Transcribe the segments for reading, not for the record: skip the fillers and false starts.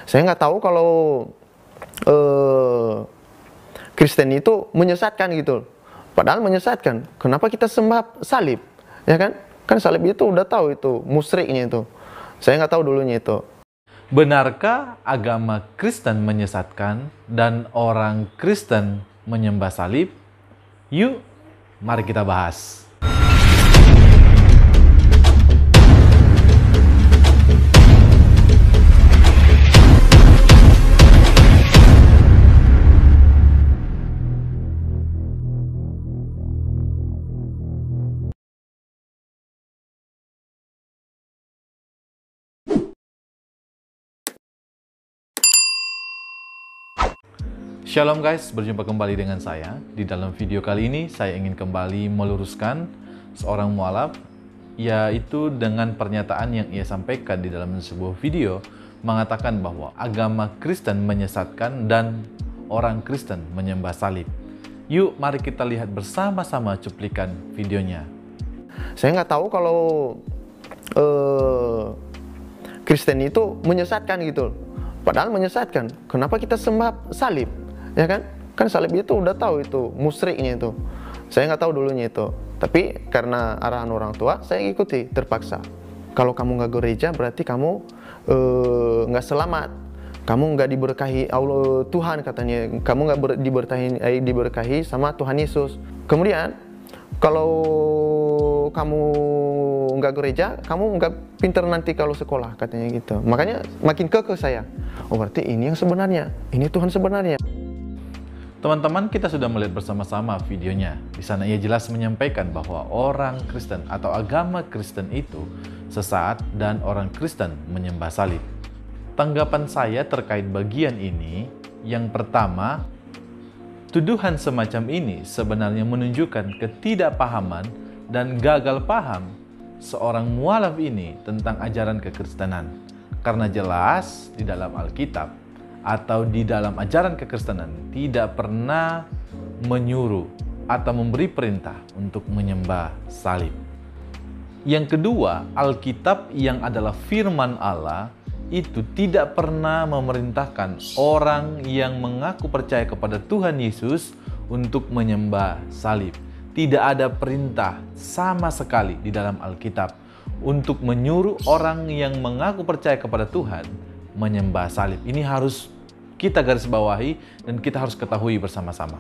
Saya nggak tahu kalau Kristen itu menyesatkan gitu. Padahal menyesatkan. Kenapa kita sembah salib? Ya kan? Kan salib itu udah tahu itu musyriknya itu. Saya nggak tahu dulunya itu. Benarkah agama Kristen menyesatkan dan orang Kristen menyembah salib? Yuk, mari kita bahas. Shalom guys, berjumpa kembali dengan saya. Di dalam video kali ini saya ingin kembali meluruskan seorang mualaf, yaitu dengan pernyataan yang ia sampaikan di dalam sebuah video mengatakan bahwa agama Kristen menyesatkan dan orang Kristen menyembah salib. Yuk mari kita lihat bersama-sama cuplikan videonya. Saya nggak tahu kalau Kristen itu menyesatkan gitu. Padahal menyesatkan. Kenapa kita sembah salib? Ya kan? Kan salib itu udah tahu itu musyriknya itu. Saya nggak tahu dulunya itu. Tapi karena arahan orang tua, saya ikuti terpaksa. Kalau kamu nggak gereja, berarti kamu nggak selamat. Kamu nggak diberkahi Allah Tuhan katanya. Kamu nggak diberkahi sama Tuhan Yesus. Kemudian kalau kamu nggak gereja, kamu nggak pinter nanti kalau sekolah katanya gitu. Makanya makin kekeh saya. Oh berarti ini yang sebenarnya. Ini Tuhan sebenarnya. Teman-teman, kita sudah melihat bersama-sama videonya. Di sana ia jelas menyampaikan bahwa orang Kristen atau agama Kristen itu sesat dan orang Kristen menyembah salib. Tanggapan saya terkait bagian ini, yang pertama, tuduhan semacam ini sebenarnya menunjukkan ketidakpahaman dan gagal paham seorang mualaf ini tentang ajaran kekristenan. Karena jelas di dalam Alkitab atau di dalam ajaran kekristenan tidak pernah menyuruh atau memberi perintah untuk menyembah salib. Yang kedua, Alkitab yang adalah firman Allah itu tidak pernah memerintahkan orang yang mengaku percaya kepada Tuhan Yesus untuk menyembah salib. Tidak ada perintah sama sekali di dalam Alkitab untuk menyuruh orang yang mengaku percaya kepada Tuhan menyembah salib. Ini harus kita garis bawahi dan kita harus ketahui bersama-sama.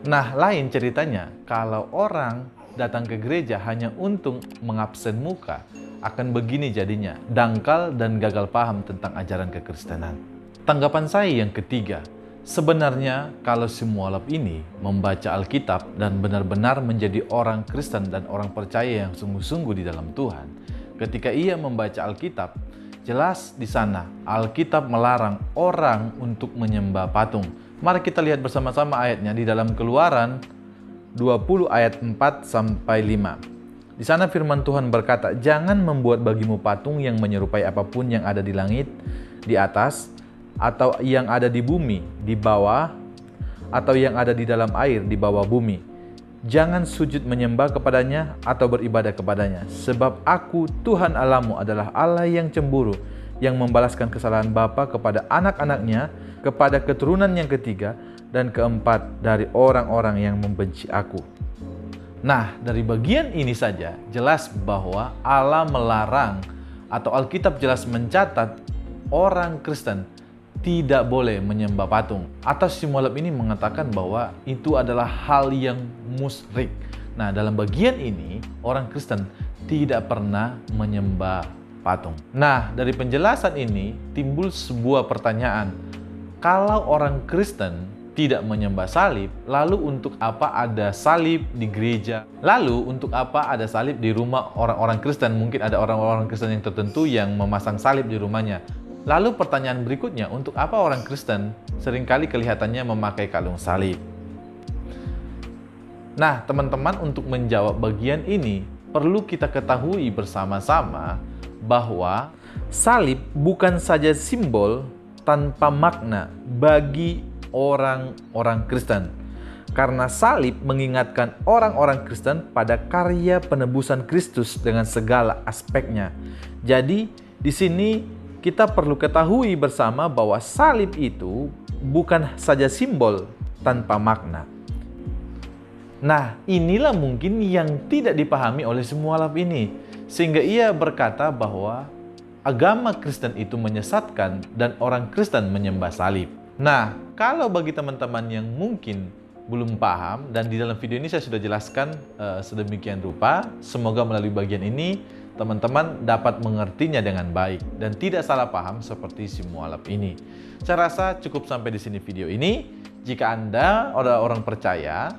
Nah, lain ceritanya kalau orang datang ke gereja hanya untuk mengabsen muka, akan begini jadinya, dangkal dan gagal paham tentang ajaran kekristenan. Tanggapan saya yang ketiga, sebenarnya kalau si mualaf ini membaca Alkitab dan benar-benar menjadi orang Kristen dan orang percaya yang sungguh-sungguh di dalam Tuhan, ketika ia membaca Alkitab, jelas di sana Alkitab melarang orang untuk menyembah patung. Mari kita lihat bersama-sama ayatnya di dalam Keluaran 20 ayat 4 sampai 5. Di sana firman Tuhan berkata, "Jangan membuat bagimu patung yang menyerupai apapun yang ada di langit di atas, atau yang ada di bumi di bawah, atau yang ada di dalam air di bawah bumi. Jangan sujud menyembah kepadanya atau beribadah kepadanya, sebab aku Tuhan Allahmu adalah Allah yang cemburu, yang membalaskan kesalahan bapa kepada anak-anaknya, kepada keturunan yang ketiga dan keempat dari orang-orang yang membenci aku." Nah, dari bagian ini saja jelas bahwa Allah melarang atau Alkitab jelas mencatat orang Kristen tidak boleh menyembah patung. Atas si mualaf ini mengatakan bahwa itu adalah hal yang musyrik. Nah, dalam bagian ini orang Kristen tidak pernah menyembah patung. Nah, dari penjelasan ini timbul sebuah pertanyaan. Kalau orang Kristen tidak menyembah salib, lalu untuk apa ada salib di gereja? Lalu untuk apa ada salib di rumah orang-orang Kristen? Mungkin ada orang-orang Kristen yang tertentu yang memasang salib di rumahnya. Lalu pertanyaan berikutnya, untuk apa orang Kristen seringkali kelihatannya memakai kalung salib? Nah, teman-teman, untuk menjawab bagian ini, perlu kita ketahui bersama-sama bahwa salib bukan saja simbol tanpa makna bagi orang-orang Kristen. Karena salib mengingatkan orang-orang Kristen pada karya penebusan Kristus dengan segala aspeknya. Jadi, di sini kita perlu ketahui bersama bahwa salib itu bukan saja simbol tanpa makna. Nah, inilah mungkin yang tidak dipahami oleh semua mualaf ini, sehingga ia berkata bahwa agama Kristen itu menyesatkan dan orang Kristen menyembah salib. Nah, kalau bagi teman-teman yang mungkin belum paham, dan di dalam video ini saya sudah jelaskan sedemikian rupa, semoga melalui bagian ini teman-teman dapat mengertinya dengan baik dan tidak salah paham seperti si mualaf ini. Saya rasa cukup sampai di sini video ini. Jika Anda orang percaya,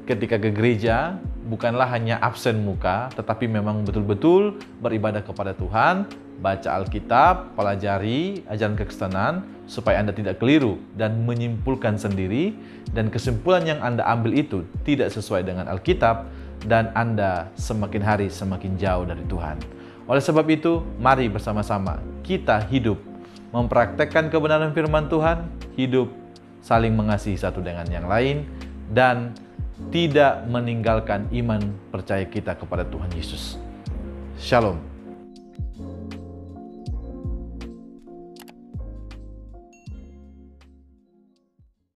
ketika ke gereja bukanlah hanya absen muka, tetapi memang betul-betul beribadah kepada Tuhan, baca Alkitab, pelajari ajaran kekristenan, supaya Anda tidak keliru dan menyimpulkan sendiri, dan kesimpulan yang Anda ambil itu tidak sesuai dengan Alkitab, dan Anda semakin hari semakin jauh dari Tuhan. Oleh sebab itu, mari bersama-sama kita hidup mempraktekkan kebenaran firman Tuhan, hidup saling mengasihi satu dengan yang lain, dan tidak meninggalkan iman percaya kita kepada Tuhan Yesus. Shalom.